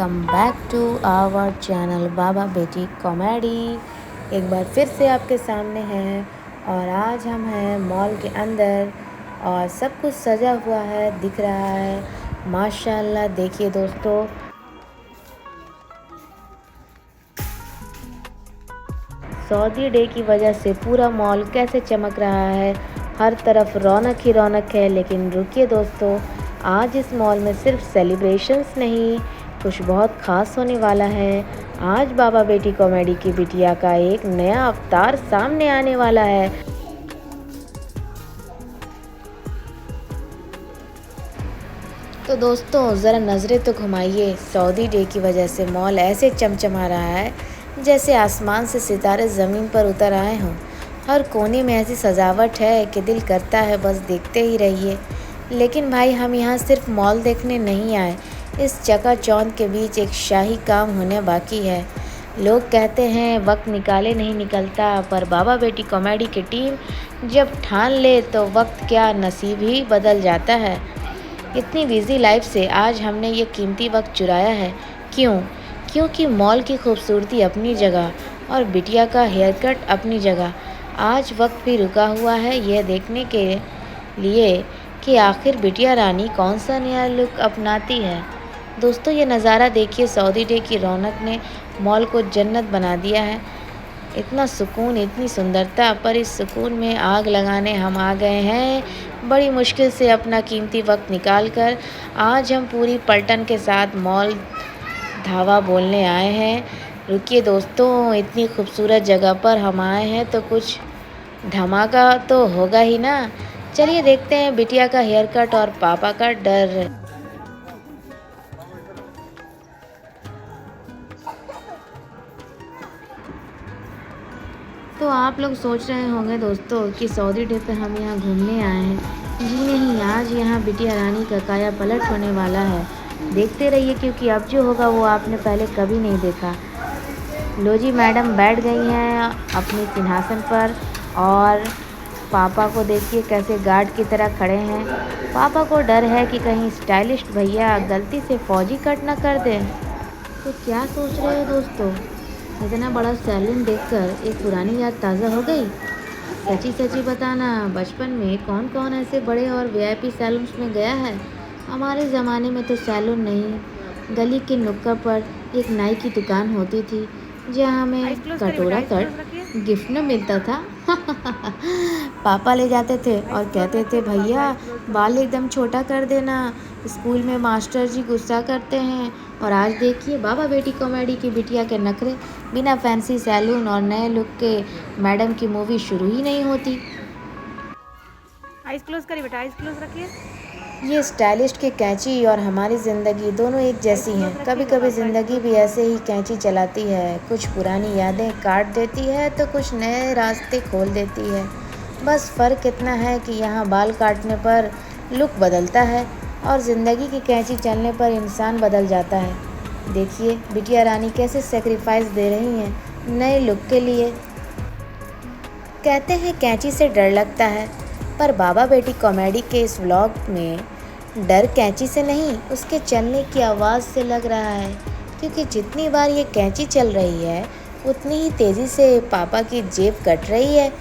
Welcome back to our channel Baba Beti comedy. एक बार फिर से आपके सामने हैं और आज हम हैं मॉल के अंदर और सब कुछ सजा हुआ है, दिख रहा है माशाल्लाह। देखिए दोस्तों, सऊदी डे की वजह से पूरा मॉल कैसे चमक रहा है, हर तरफ रौनक ही रौनक है। लेकिन रुकिए दोस्तों, आज इस मॉल में सिर्फ सेलिब्रेशंस नहीं, कुछ बहुत ख़ास होने वाला है। आज बाबा बेटी कॉमेडी की बिटिया का एक नया अवतार सामने आने वाला है। तो दोस्तों ज़रा नज़रें तो घुमाइए, सऊदी डे की वजह से मॉल ऐसे चमचमा रहा है जैसे आसमान से सितारे ज़मीन पर उतर आए हों। हर कोने में ऐसी सजावट है कि दिल करता है बस देखते ही रहिए। लेकिन भाई, हम यहाँ सिर्फ मॉल देखने नहीं आए, इस चकाचौंध के बीच एक शाही काम होने बाकी है। लोग कहते हैं वक्त निकाले नहीं निकलता, पर बाबा बेटी कॉमेडी की टीम जब ठान ले तो वक्त क्या, नसीब ही बदल जाता है। इतनी बिजी लाइफ से आज हमने ये कीमती वक्त चुराया है। क्यों? क्योंकि मॉल की खूबसूरती अपनी जगह और बिटिया का हेयर कट अपनी जगह। आज वक्त भी रुका हुआ है यह देखने के लिए कि आखिर बिटिया रानी कौन सा नया लुक अपनाती है। दोस्तों ये नज़ारा देखिए, सऊदी डे की रौनक ने मॉल को जन्नत बना दिया है। इतना सुकून, इतनी सुंदरता, पर इस सुकून में आग लगाने हम आ गए हैं बड़ी मुश्किल से अपना कीमती वक्त निकाल कर। आज हम पूरी पलटन के साथ मॉल धावा बोलने आए हैं। रुकिए दोस्तों, इतनी खूबसूरत जगह पर हम आए हैं तो कुछ धमाका तो होगा ही ना। चलिए देखते हैं बिटिया का हेयर कट और पापा का डर। तो आप लोग सोच रहे होंगे दोस्तों कि सऊदी डे पे हम यहाँ घूमने आए हैं। जी नहीं, आज यहाँ बिटिया रानी का काया पलट होने वाला है। देखते रहिए, क्योंकि अब जो होगा वो आपने पहले कभी नहीं देखा। लो जी, मैडम बैठ गई हैं अपने सिंहासन पर और पापा को देखिए कैसे गार्ड की तरह खड़े हैं। पापा को डर है कि कहीं स्टाइलिस्ट भैया गलती से फौजी कट ना कर दें। तो क्या सोच रहे हो दोस्तों, इतना बड़ा सैलून देखकर एक पुरानी याद ताज़ा हो गई। सच्ची सच्ची बताना, बचपन में कौन कौन ऐसे बड़े और वीआईपी सैलून्स में गया है। हमारे ज़माने में तो सैलून नहीं, गली के नुक्कड़ पर एक नाई की दुकान होती थी जहाँ हमें कटोरा कट गिफ्ट में मिलता था। पापा ले जाते थे और कहते थे भैया बाल एकदम छोटा कर देना, स्कूल में मास्टर जी गुस्सा करते हैं। और आज देखिए बाबा बेटी कॉमेडी की बिटिया के नखरे, बिना फैंसी सैलून और नए लुक के मैडम की मूवी शुरू ही नहीं होती। आइज क्लोज करिए बेटा, आइज क्लोज रखिए। ये स्टाइलिस्ट की कैंची और हमारी ज़िंदगी दोनों एक जैसी हैं। कभी कभी ज़िंदगी भी ऐसे ही कैंची चलाती है, कुछ पुरानी यादें काट देती है तो कुछ नए रास्ते खोल देती है। बस फ़र्क इतना है कि यहाँ बाल काटने पर लुक बदलता है और ज़िंदगी की कैंची चलने पर इंसान बदल जाता है। देखिए बिटिया रानी कैसे सेक्रीफाइस दे रही हैं नए लुक के लिए। कहते हैं कैंची से डर लगता है, पर बाबा बेटी कॉमेडी के इस व्लॉग में डर कैंची से नहीं, उसके चलने की आवाज़ से लग रहा है। क्योंकि जितनी बार ये कैंची चल रही है उतनी ही तेज़ी से पापा की जेब कट रही है।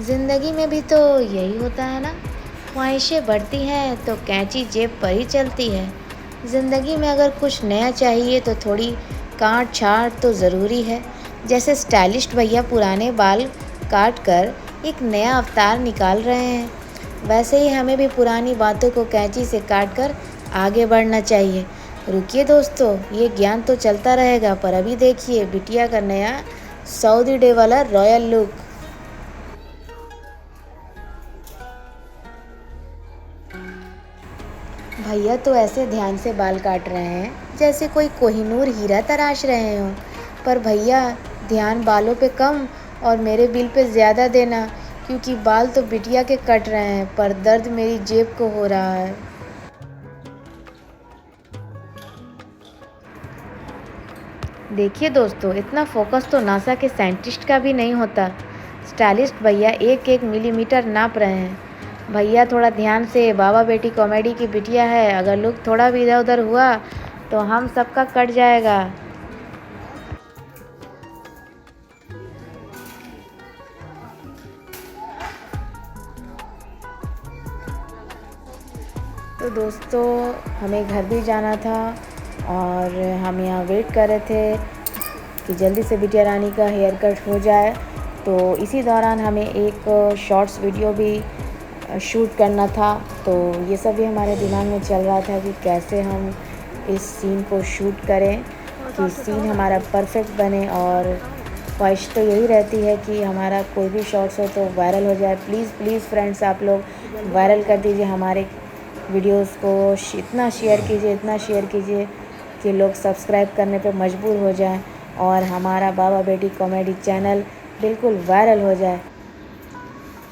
ज़िंदगी में भी तो यही होता है ना, ख्वाहिशें बढ़ती हैं तो कैंची जेब पर ही चलती है। ज़िंदगी में अगर कुछ नया चाहिए तो थोड़ी काट छाट तो ज़रूरी है। जैसे स्टाइलिस्ट भैया पुराने बाल काट कर एक नया अवतार निकाल रहे हैं, वैसे ही हमें भी पुरानी बातों को कैंची से काट कर आगे बढ़ना चाहिए। रुकिए दोस्तों, ये ज्ञान तो चलता रहेगा, पर अभी देखिए बिटिया का नया सऊदी डे वाला रॉयल लुक। भैया तो ऐसे ध्यान से बाल काट रहे हैं जैसे कोई कोहिनूर हीरा तराश रहे हों। पर भैया ध्यान बालों पे कम और मेरे बिल पे ज़्यादा देना, क्योंकि बाल तो बिटिया के कट रहे हैं पर दर्द मेरी जेब को हो रहा है। देखिए दोस्तों, इतना फोकस तो नासा के साइंटिस्ट का भी नहीं होता। स्टाइलिस्ट भैया एक एक मिलीमीटर नाप रहे हैं। भैया थोड़ा ध्यान से, बाबा बेटी कॉमेडी की बिटिया है, अगर लुक थोड़ा भी इधर उधर हुआ तो हम सबका कट जाएगा। तो दोस्तों हमें घर भी जाना था और हम यहाँ वेट कर रहे थे कि जल्दी से बिटिया रानी का हेयर कट हो जाए। तो इसी दौरान हमें एक शॉर्ट्स वीडियो भी शूट करना था। तो ये सब भी हमारे दिमाग में चल रहा था कि कैसे हम इस सीन को शूट करें कि सीन हमारा परफेक्ट बने। और ख्वाहिश तो यही रहती है कि हमारा कोई भी शॉर्ट्स हो तो वायरल हो जाए। प्लीज़ प्लीज़ फ्रेंड्स, आप लोग वायरल कर दीजिए हमारे वीडियोस को, इतना शेयर कीजिए कि लोग सब्सक्राइब करने पे मजबूर हो जाएं और हमारा बाबा बेटी कॉमेडी चैनल बिल्कुल वायरल हो जाए।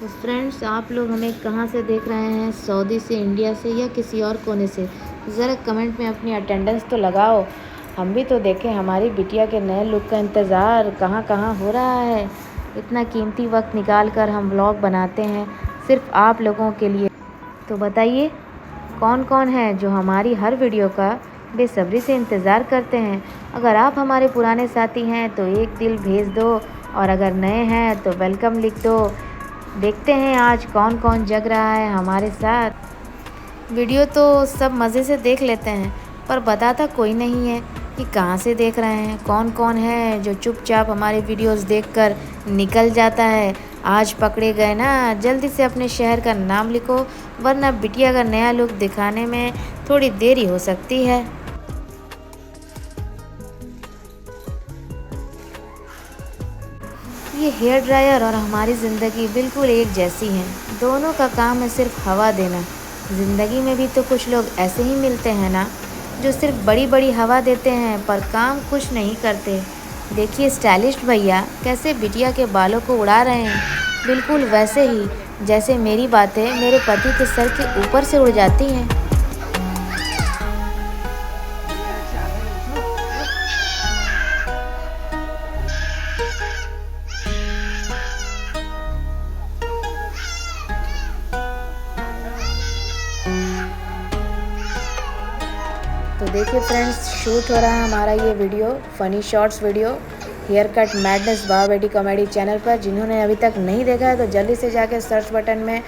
तो फ्रेंड्स, आप लोग हमें कहाँ से देख रहे हैं, सऊदी से, इंडिया से या किसी और कोने से? ज़रा कमेंट में अपनी अटेंडेंस तो लगाओ, हम भी तो देखें। हमारी बिटिया के नए लुक का इंतज़ार कहाँ कहाँ हो रहा है। इतना कीमती वक्त निकाल कर हम व्लॉग बनाते हैं सिर्फ आप लोगों के लिए। तो बताइए कौन कौन है जो हमारी हर वीडियो का बेसब्री से इंतज़ार करते हैं। अगर आप हमारे पुराने साथी हैं तो एक दिल भेज दो, और अगर नए हैं तो वेलकम लिख दो। देखते हैं आज कौन कौन जग रहा है हमारे साथ। वीडियो तो सब मज़े से देख लेते हैं, पर बताता कोई नहीं है कि कहाँ से देख रहे हैं। कौन कौन है जो चुपचाप हमारे वीडियोस देखकर निकल जाता है। आज पकड़े गए ना, जल्दी से अपने शहर का नाम लिखो, वरना बिटिया का नया लुक दिखाने में थोड़ी देरी हो सकती है। ये हेयर ड्रायर और हमारी ज़िंदगी बिल्कुल एक जैसी हैं। दोनों का काम है सिर्फ हवा देना। ज़िंदगी में भी तो कुछ लोग ऐसे ही मिलते हैं ना, जो सिर्फ बड़ी बड़ी हवा देते हैं पर काम कुछ नहीं करते। देखिए स्टाइलिस्ट भैया कैसे बिटिया के बालों को उड़ा रहे हैं, बिल्कुल वैसे ही जैसे मेरी बातें मेरे पति के सर के ऊपर से उड़ जाती हैं। तो देखिए फ्रेंड्स, शूट हो रहा है हमारा ये video, funny shorts video, hair cut madness Baba Beti comedy channel पर। जिन्होंने अभी तक नहीं देखा है तो जल्दी से जाके सर्च बटन में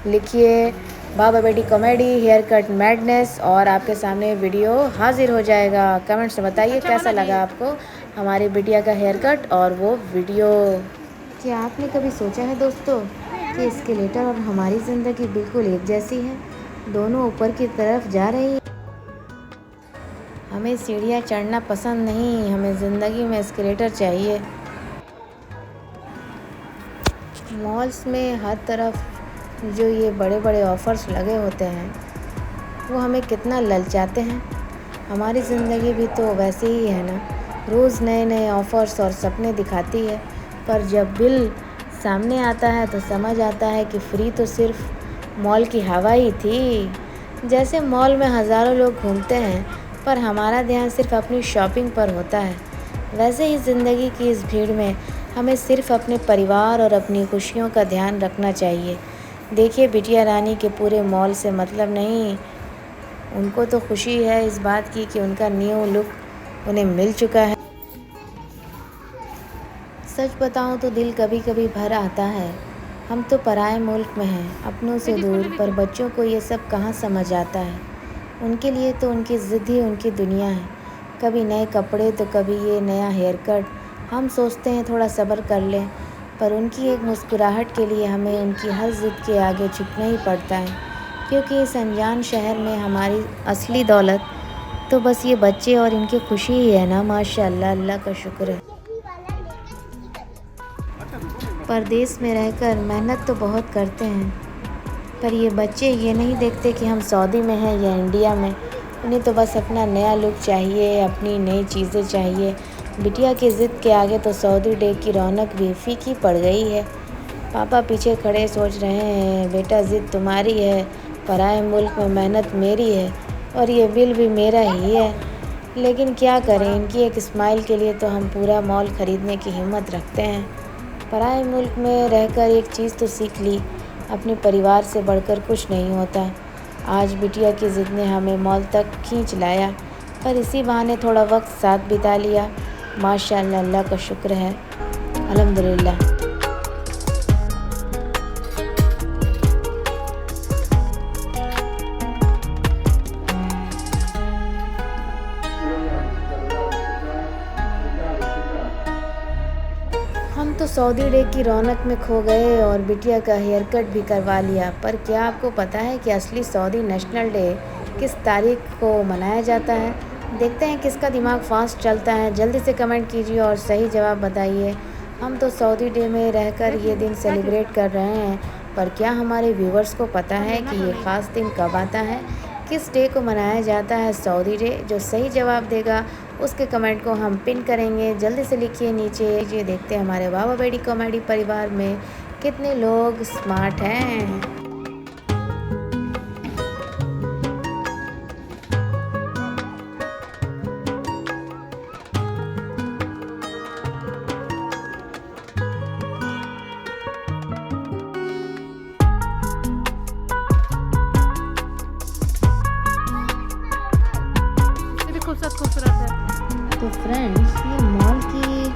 लिखिए बाबा Beti comedy hair cut madness, और आपके सामने वीडियो हाजिर हो जाएगा। कमेंट्स में बताइए कैसा लगा आपको हमारी बिटिया का हेयर कट और वो वीडियो। क्या आपने कभी सोचा है दोस्तों कि एस्केलेटर और हमारी ज़िंदगी बिल्कुल एक जैसी है, दोनों ऊपर की तरफ जा रही है। हमें सीढ़ियाँ चढ़ना पसंद नहीं, हमें ज़िंदगी में एस्केलेटर चाहिए। मॉल्स में हर तरफ जो ये बड़े बड़े ऑफ़र्स लगे होते हैं वो हमें कितना ललचाते हैं। हमारी ज़िंदगी भी तो वैसे ही है ना, रोज़ नए नए ऑफ़र्स और सपने दिखाती है, पर जब बिल सामने आता है तो समझ आता है कि फ्री तो सिर्फ मॉल की हवा ही थी। जैसे मॉल में हज़ारों लोग घूमते हैं पर हमारा ध्यान सिर्फ अपनी शॉपिंग पर होता है, वैसे ही ज़िंदगी की इस भीड़ में हमें सिर्फ अपने परिवार और अपनी खुशियों का ध्यान रखना चाहिए। देखिए बिटिया रानी के पूरे मॉल से मतलब नहीं, उनको तो खुशी है इस बात की कि उनका न्यू लुक उन्हें मिल चुका है। सच बताऊं तो दिल कभी कभी भर आता है। हम तो पराए मुल्क में हैं, अपनों से दूर, पर बच्चों को ये सब कहाँ समझ आता है। उनके लिए तो उनकी ज़िद ही उनकी दुनिया है। कभी नए कपड़े तो कभी ये नया हेयर कट। हम सोचते हैं थोड़ा सब्र कर लें, पर उनकी एक मुस्कुराहट के लिए हमें उनकी हर ज़िद के आगे झुकना ही पड़ता है, क्योंकि इस अनजान शहर में हमारी असली दौलत तो बस ये बच्चे और इनकी खुशी ही है ना। माशाअल्लाह, अल्लाह का शुक्र है। परदेश में रहकर मेहनत तो बहुत करते हैं, पर ये बच्चे ये नहीं देखते कि हम सऊदी में हैं या इंडिया में। उन्हें तो बस अपना नया लुक चाहिए, अपनी नई चीज़ें चाहिए। बिटिया की ज़िद के आगे तो सऊदी डे की रौनक भी फीकी पड़ गई है। पापा पीछे खड़े सोच रहे हैं, बेटा ज़िद तुम्हारी है, पराए मुल्क में मेहनत मेरी है और ये बिल भी मेरा ही है। लेकिन क्या करें, इनकी एक स्माइल के लिए तो हम पूरा मॉल ख़रीदने की हिम्मत रखते हैं। पराए मुल्क में रहकर एक चीज़ तो सीख ली, अपने परिवार से बढ़कर कुछ नहीं होता। आज बिटिया की ज़िद ने हमें मॉल तक खींच लाया। पर इसी बहाने थोड़ा वक्त साथ बिता लिया। माशाअल्लाह, अल्लाह का शुक्र है, अल्हम्दुलिल्लाह। हम तो सऊदी डे की रौनक में खो गए और बिटिया का हेयर कट भी करवा लिया। पर क्या आपको पता है कि असली सऊदी नेशनल डे किस तारीख को मनाया जाता है? देखते हैं किसका दिमाग फास्ट चलता है। जल्दी से कमेंट कीजिए और सही जवाब बताइए। हम तो सऊदी डे में रहकर ये दिन सेलिब्रेट कर रहे हैं, पर क्या हमारे व्यूवर्स को पता है कि ये ख़ास दिन कब आता है? किस डे को मनाया जाता है सऊदी डे? जो सही जवाब देगा उसके कमेंट को हम पिन करेंगे। जल्दी से लिखिए नीचे। ये देखते हैं हमारे बाबा बेटी कॉमेडी परिवार में कितने लोग स्मार्ट हैं। खूबसूरत है। तो फ्रेंड्स, ये मॉल की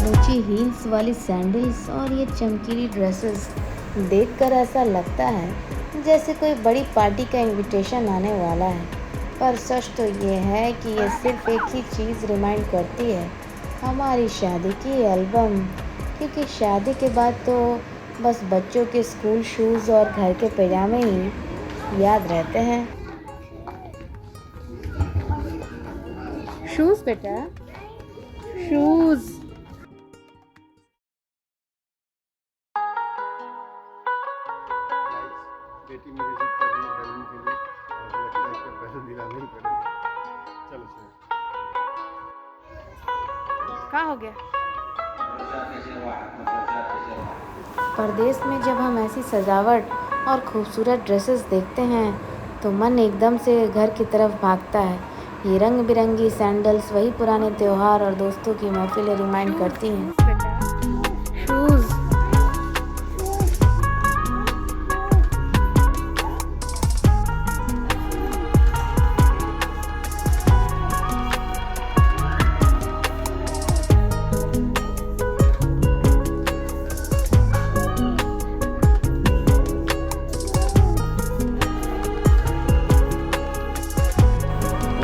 ऊंची हील्स वाली सैंडल्स और ये चमकीली ड्रेसेस देखकर ऐसा लगता है जैसे कोई बड़ी पार्टी का इनविटेशन आने वाला है। पर सच तो ये है कि ये सिर्फ एक ही चीज़ रिमाइंड करती है, हमारी शादी की एल्बम। क्योंकि शादी के बाद तो बस बच्चों के स्कूल शूज़ और घर के पैजामे ही याद रहते हैं। शूज बेटा, शूज। बेटी मेरी जिद कर रही है बैलून के लिए और लगता है कि बैलून दिलाना ही पड़ेगा। चलो चलो। क्या हो गया? परदेश में जब हम ऐसी सजावट और खूबसूरत ड्रेसेस देखते हैं तो मन एकदम से घर की तरफ भागता है। ये रंग बिरंगी सैंडल्स वही पुराने त्योहार और दोस्तों की महफिलें रिमाइंड करती हैं। बेटा, शूज।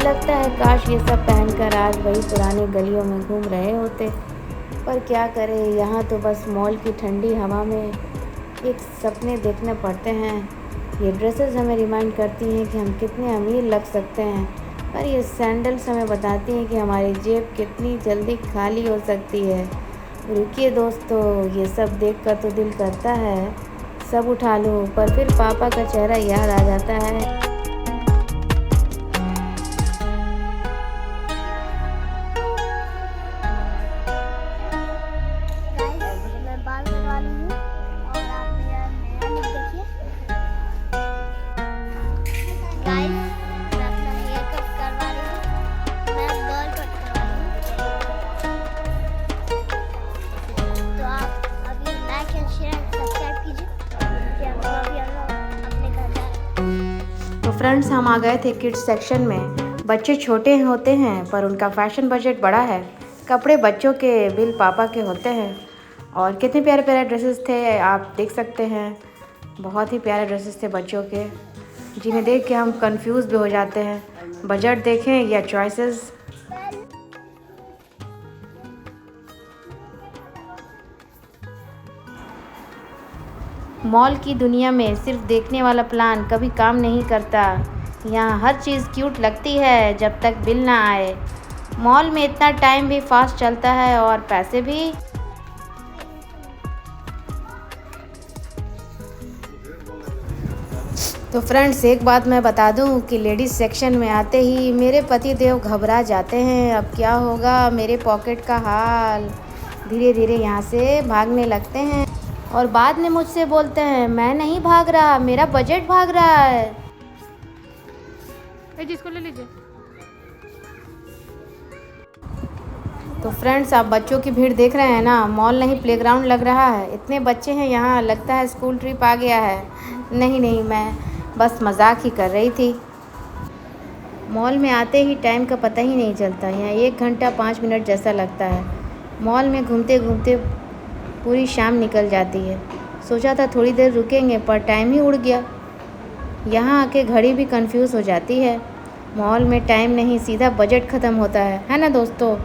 लगता है काश ये सब पहनकर आज वही पुरानी गलियों में घूम रहे होते। पर क्या करें, यहाँ तो बस मॉल की ठंडी हवा में एक सपने देखने पड़ते हैं। ये ड्रेसेस हमें रिमाइंड करती हैं कि हम कितने अमीर लग सकते हैं, पर ये सैंडल्स हमें बताती हैं कि हमारी जेब कितनी जल्दी खाली हो सकती है। रुकिए दोस्तों, ये सब देखकर तो दिल करता है सब उठा लूँ, पर फिर पापा का चेहरा याद आ जाता है। मैं बाल कटवा ली हूँ और आप मेरा नया लुक देखिए। गाइस, मैं अपना हेयर कट करवा रही हूँ। मैं बाल कट करवा रही हूँ। तो आप अभी लाइक एंड शेयर सब्सक्राइब कीजिए कि हम अभी अपने घर जा रहे हैं। तो फ्रेंड्स, हम आ गए थे किड्स सेक्शन में। बच्चे छोटे होते हैं पर उनका फैशन बजट बड़ा है। कपड़े बच्चों के, बिल पापा के होते हैं। और कितने प्यारे प्यारे ड्रेसेस थे, आप देख सकते हैं। बहुत ही प्यारे ड्रेसेस थे बच्चों के, जिन्हें देख के हम कंफ्यूज भी हो जाते हैं। बजट देखें या चॉइसेस। मॉल की दुनिया में सिर्फ देखने वाला प्लान कभी काम नहीं करता। यहाँ हर चीज़ क्यूट लगती है जब तक बिल ना आए। मॉल में इतना टाइम भी फास्ट चलता है और पैसे भी। तो फ्रेंड्स, एक बात मैं बता दूं कि लेडीज़ सेक्शन में आते ही मेरे पति देव घबरा जाते हैं। अब क्या होगा मेरे पॉकेट का हाल। धीरे धीरे यहाँ से भागने लगते हैं और बाद में मुझसे बोलते हैं, मैं नहीं भाग रहा, मेरा बजट भाग रहा है। जिसको ले लीजिए। तो फ्रेंड्स, आप बच्चों की भीड़ देख रहे हैं ना। मॉल नहीं, प्लेग्राउंड लग रहा है। इतने बच्चे हैं यहाँ, लगता है स्कूल ट्रिप आ गया है। नहीं नहीं, मैं बस मजाक ही कर रही थी। मॉल में आते ही टाइम का पता ही नहीं चलता। यहाँ 1 घंटा 5 मिनट जैसा लगता है। मॉल में घूमते घूमते पूरी शाम निकल जाती है। सोचा था थोड़ी देर रुकेंगे पर टाइम ही उड़ गया। यहाँ आके घड़ी भी कंफ्यूज हो जाती है। मॉल में टाइम नहीं, सीधा बजट ख़त्म होता है ना दोस्तों।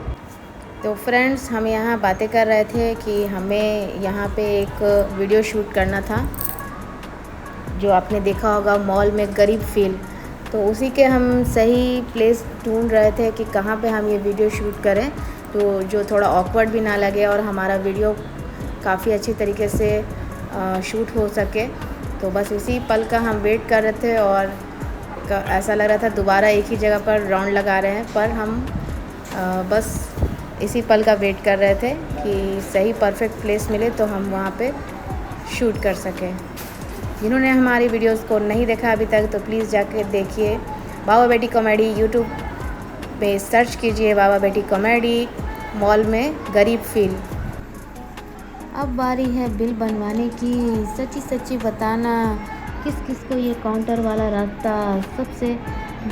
तो फ्रेंड्स, हम यहाँ बातें कर रहे थे कि हमें यहाँ पे एक वीडियो शूट करना था, जो आपने देखा होगा मॉल में गरीब फील। तो उसी के हम सही प्लेस ढूंढ रहे थे कि कहाँ पे हम ये वीडियो शूट करें, तो जो थोड़ा ऑकवर्ड भी ना लगे और हमारा वीडियो काफ़ी अच्छी तरीके से शूट हो सके। तो बस उसी पल का हम वेट कर रहे थे और ऐसा लग रहा था दोबारा एक ही जगह पर राउंड लगा रहे हैं, पर हम बस इसी पल का वेट कर रहे थे कि सही परफेक्ट प्लेस मिले तो हम वहाँ पे शूट कर सकें। जिन्होंने हमारी वीडियोस को नहीं देखा अभी तक तो प्लीज़ जाके देखिए। बाबा बेटी कॉमेडी यूट्यूब पे सर्च कीजिए, बाबा बेटी कॉमेडी, मॉल में गरीब फील। अब बारी है बिल बनवाने की। सच्ची सच्ची बताना, किस किस को ये काउंटर वाला रास्ता सबसे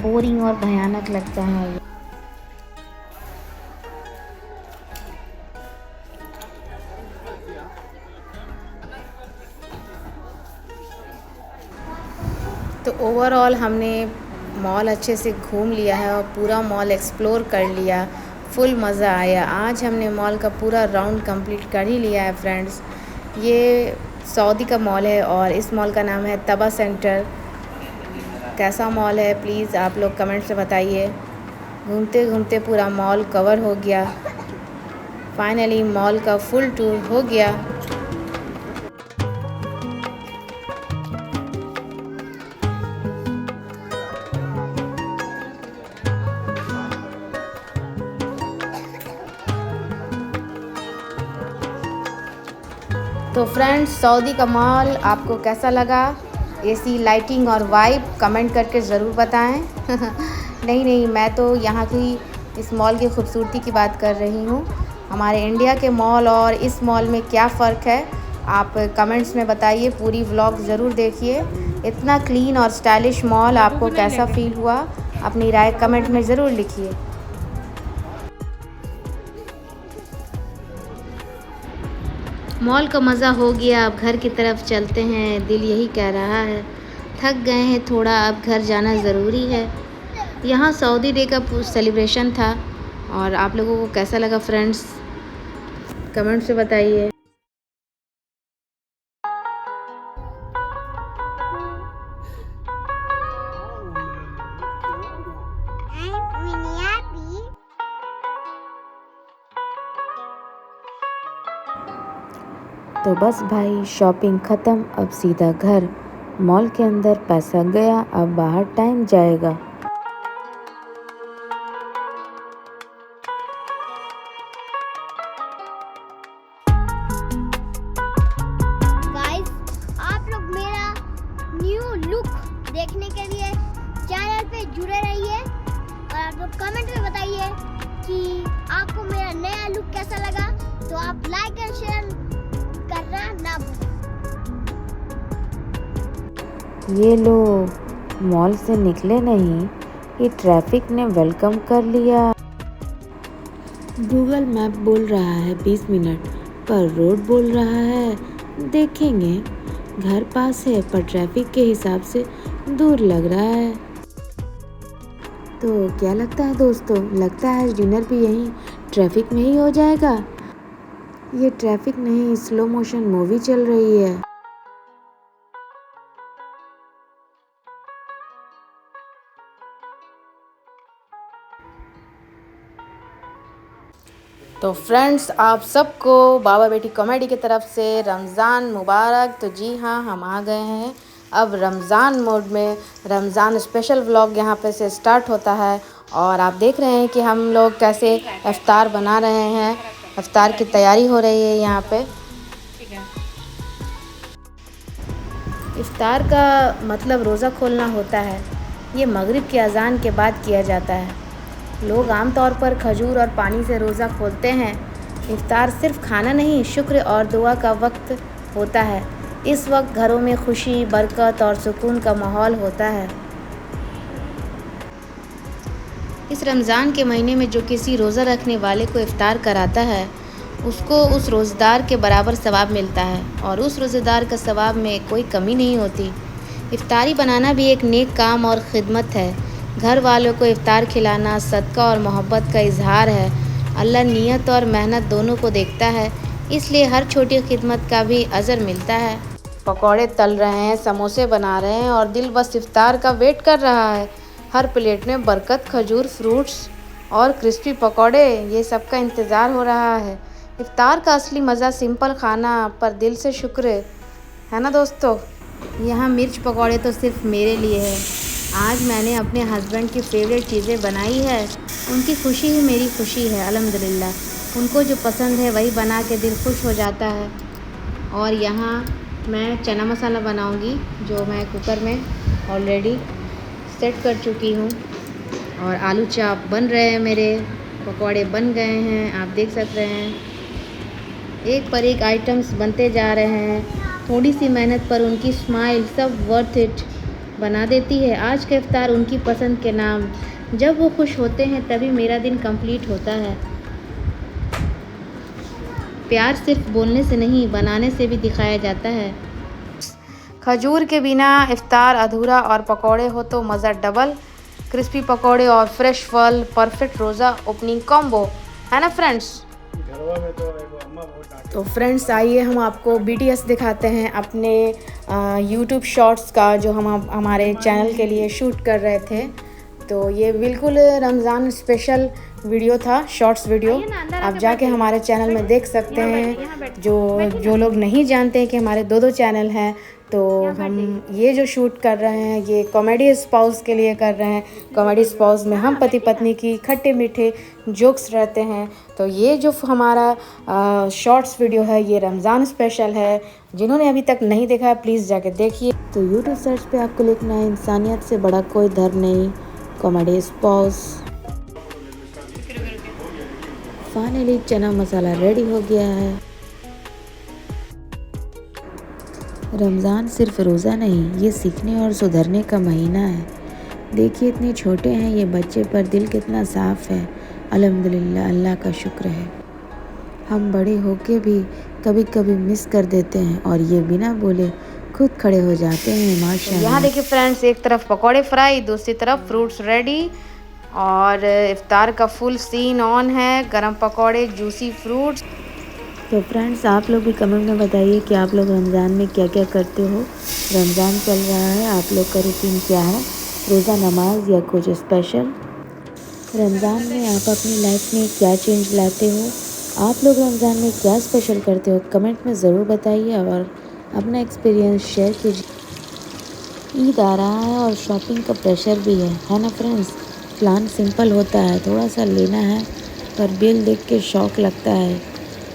बोरिंग और भयानक लगता है। तो ओवरऑल हमने मॉल अच्छे से घूम लिया है और पूरा मॉल एक्सप्लोर कर लिया। फुल मज़ा आया। आज हमने मॉल का पूरा राउंड कंप्लीट कर ही लिया है फ्रेंड्स। ये सऊदी का मॉल है और इस मॉल का नाम है तबा सेंटर। कैसा मॉल है प्लीज़ आप लोग कमेंट से बताइए। घूमते घूमते पूरा मॉल कवर हो गया। फाइनली मॉल का फुल टूर हो गया। तो फ्रेंड्स, सऊदी का मॉल आपको कैसा लगा? एसी, लाइटिंग और वाइब कमेंट करके ज़रूर बताएं। नहीं, मैं तो यहाँ की इस मॉल की खूबसूरती की बात कर रही हूँ। हमारे इंडिया के मॉल और इस मॉल में क्या फ़र्क है आप कमेंट्स में बताइए। पूरी व्लॉग ज़रूर देखिए। इतना क्लीन और स्टाइलिश मॉल आपको कैसा फ़ील हुआ? अपनी राय कमेंट में ज़रूर लिखिए। मॉल का मज़ा हो गया, अब घर की तरफ चलते हैं। दिल यही कह रहा है, थक गए हैं थोड़ा, अब घर जाना ज़रूरी है। यहाँ सऊदी डे का सेलिब्रेशन था और आप लोगों को कैसा लगा फ्रेंड्स कमेंट से बताइए। तो बस भाई, शॉपिंग ख़त्म, अब सीधा घर। मॉल के अंदर पैसा गया, अब बाहर टाइम जाएगा। गाइस, आप लोग मेरा न्यू लुक देखने के लिए चैनल पे जुड़े रहिए और आप लोग कमेंट में बताइए कि आपको मेरा नया लुक कैसा लगा। तो आप लाइक एंड शेयर करना ना भूलें। ये लो, मॉल से निकले नहीं, ये ट्रैफिक ने वेलकम कर लिया। गूगल मैप बोल रहा है 20 मिनट, पर रोड बोल रहा है देखेंगे। घर पास है पर ट्रैफिक के हिसाब से दूर लग रहा है। तो क्या लगता है दोस्तों? लगता है डिनर भी यहीं ट्रैफिक में ही हो जाएगा। ये ट्रैफिक नहीं, स्लो मोशन मूवी चल रही है। तो फ्रेंड्स, आप सबको बाबा बेटी कॉमेडी की तरफ से रमज़ान मुबारक। तो जी हाँ, हम आ गए हैं अब रमज़ान मोड में। रमज़ान स्पेशल व्लॉग यहाँ पे से स्टार्ट होता है और आप देख रहे हैं कि हम लोग कैसे इफ्तार बना रहे हैं। इफ्तार की तैयारी हो रही है यहाँ पे। इफ्तार का मतलब रोज़ा खोलना होता है। ये मगरिब की अज़ान के बाद किया जाता है। लोग आमतौर पर खजूर और पानी से रोज़ा खोलते हैं। इफ्तार सिर्फ खाना नहीं, शुक्र और दुआ का वक्त होता है। इस वक्त घरों में खुशी, बरकत और सुकून का माहौल होता है। इस रमज़ान के महीने में जो किसी रोज़ा रखने वाले को इफ़्तार कराता है उसको उस रोज़ेदार के बराबर सवाब मिलता है और उस रोज़ेदार का सवाब में कोई कमी नहीं होती। इफ़्तारी बनाना भी एक नेक काम और ख़िदमत है। घर वालों को इफ़्तार खिलाना सदका और मोहब्बत का इजहार है। अल्लाह नियत और मेहनत दोनों को देखता है, इसलिए हर छोटी खिदमत का भी अजर मिलता है। पकौड़े तल रहे हैं, समोसे बना रहे हैं और दिल बस इफ़्तार का वेट कर रहा है। हर प्लेट में बरकत, खजूर, फ्रूट्स और क्रिस्पी पकौड़े, ये सब का इंतज़ार हो रहा है। इफ़्तार का असली मज़ा सिंपल खाना पर दिल से शुक्र है ना दोस्तों। यहाँ मिर्च पकौड़े तो सिर्फ मेरे लिए है। आज मैंने अपने हस्बैंड की फेवरेट चीज़ें बनाई है। उनकी खुशी ही मेरी खुशी है अल्हम्दुलिल्लाह। उनको जो पसंद है वही बना के दिल खुश हो जाता है। और यहाँ मैं चना मसाला बनाऊंगी जो मैं कुकर में ऑलरेडी सेट कर चुकी हूँ। और आलू चाप बन रहे हैं, मेरे पकौड़े बन गए हैं, आप देख सकते हैं। एक पर एक आइटम्स बनते जा रहे हैं। थोड़ी सी मेहनत पर उनकी स्माइल सब वर्थ इट बना देती है। आज का इफ्तार उनकी पसंद के नाम। जब वो खुश होते हैं तभी मेरा दिन कंप्लीट होता है। प्यार सिर्फ बोलने से नहीं, बनाने से भी दिखाया जाता है। खजूर के बिना इफ्तार अधूरा और पकौड़े हो तो मज़ा डबल। क्रिस्पी पकौड़े और फ्रेश फल, परफेक्ट रोज़ा ओपनिंग कॉम्बो है ना फ्रेंड्स। तो फ्रेंड्स आइए हम आपको BTS दिखाते हैं अपने YouTube शॉर्ट्स का जो हम हमारे चैनल के लिए शूट कर रहे थे। तो ये बिल्कुल रमज़ान स्पेशल वीडियो था, शॉर्ट्स वीडियो। आप जाके हमारे चैनल में देख सकते हैं। जो लोग नहीं जानते हैं कि हमारे दो चैनल हैं, तो हम ये जो शूट कर रहे हैं ये कॉमेडी स्पाउस के लिए कर रहे हैं। कॉमेडी स्पाउस में हम पति पत्नी की खट्टे मीठे जोक्स रहते हैं। तो ये जो हमारा शॉर्ट्स वीडियो है ये रमज़ान स्पेशल है। जिन्होंने अभी तक नहीं देखा है प्लीज़ जाके देखिए। तो यूट्यूब सर्च पे आपको लिखना है इंसानियत से बड़ा कोई धर्म नहीं, कॉमेडी स्पाउस। फाइनली चना मसाला रेडी हो गया है। रमज़ान सिर्फ रोज़ा नहीं, ये सीखने और सुधरने का महीना है। देखिए इतने छोटे हैं ये बच्चे पर दिल कितना साफ़ है। अल्हम्दुलिल्लाह, अल्लाह का शुक्र है। हम बड़े होके भी कभी कभी मिस कर देते हैं और ये बिना बोले खुद खड़े हो जाते हैं माशाल्लाह। यहाँ देखिए फ्रेंड्स, एक तरफ पकौड़े फ्राई, दूसरी तरफ फ्रूट्स रेडी और इफ्तार का फुल सीन ऑन है। गरम पकौड़े, जूसी फ्रूट्स। तो फ्रेंड्स आप लोग भी कमेंट में बताइए कि आप लोग रमज़ान में क्या क्या करते हो। रमज़ान चल रहा है, आप लोग का रूटीन क्या है, रोज़ा, नमाज या कुछ स्पेशल। रमज़ान में आप अपनी लाइफ में क्या चेंज लाते हो, आप लोग रमज़ान में क्या स्पेशल करते हो, कमेंट में ज़रूर बताइए और अपना एक्सपीरियंस शेयर कीजिए। ईद आ रहा है और शॉपिंग का प्रेशर भी है ना फ्रेंड्स। प्लान सिंपल होता है, थोड़ा सा लेना है पर बिल देख के शौक़ लगता है।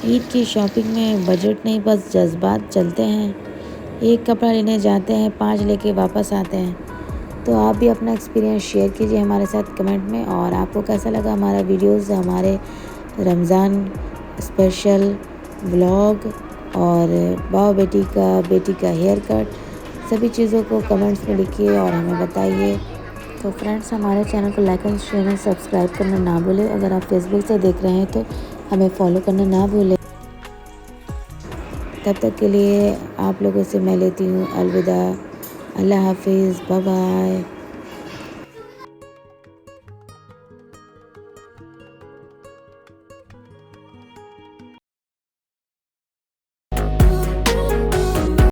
ईद की शॉपिंग में बजट नहीं, बस जज्बात चलते हैं। एक कपड़ा लेने जाते हैं, 5 लेके वापस आते हैं। तो आप भी अपना एक्सपीरियंस शेयर कीजिए हमारे साथ कमेंट में। और आपको कैसा लगा हमारा वीडियोस, हमारे रमज़ान स्पेशल व्लॉग और बाव बेटी का हेयर कट, सभी चीज़ों को कमेंट्स में लिखिए और हमें बताइए। तो फ्रेंड्स हमारे चैनल को like and share and subscribe करना ना भूलें। अगर आप फेसबुक से देख रहे हैं तो हमें फॉलो करना ना भूलें। तब तक के लिए आप लोगों से मैं लेती हूँ अलविदा। अल्लाह हाफिज़, बाय बाय।